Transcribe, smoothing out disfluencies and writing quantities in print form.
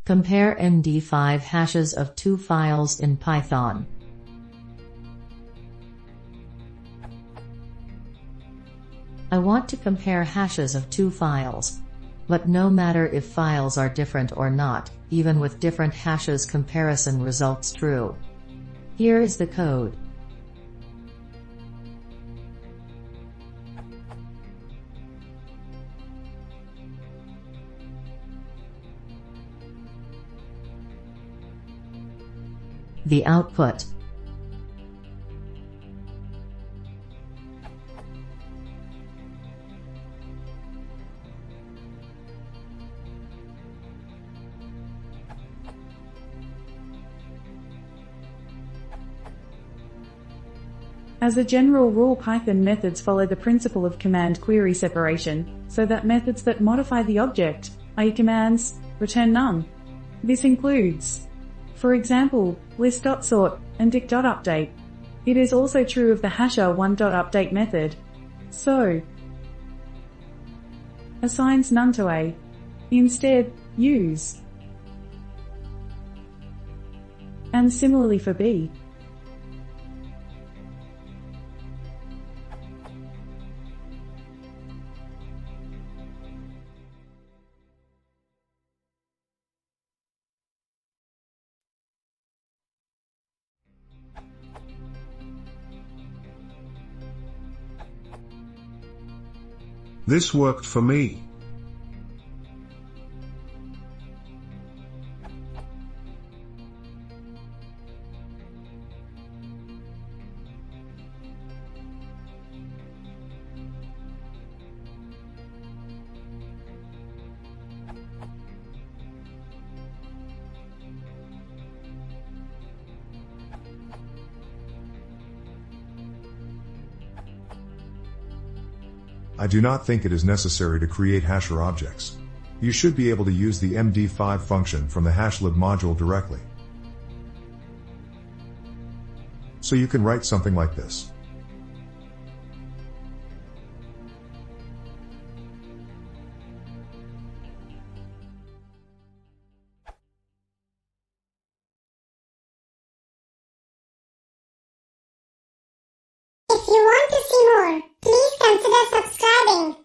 Compare md5 hashes of two files in Python. I want to compare hashes of two files. But no matter if files are different or not, even with different hashes comparison results true. Here is the code. The output. As a general rule, Python methods follow the principle of command query separation, so that methods that modify the object, i.e. commands, return none. This includes, for example, list.sort and dict.update. It is also true of the hasher1.update method. So, assigns none to A. Instead, use. And similarly for B. This worked for me. I do not think it is necessary to create hasher objects. You should be able to use the md5 function from the hashlib module directly. So you can write something like this. If you want to see more, please consider subscribing.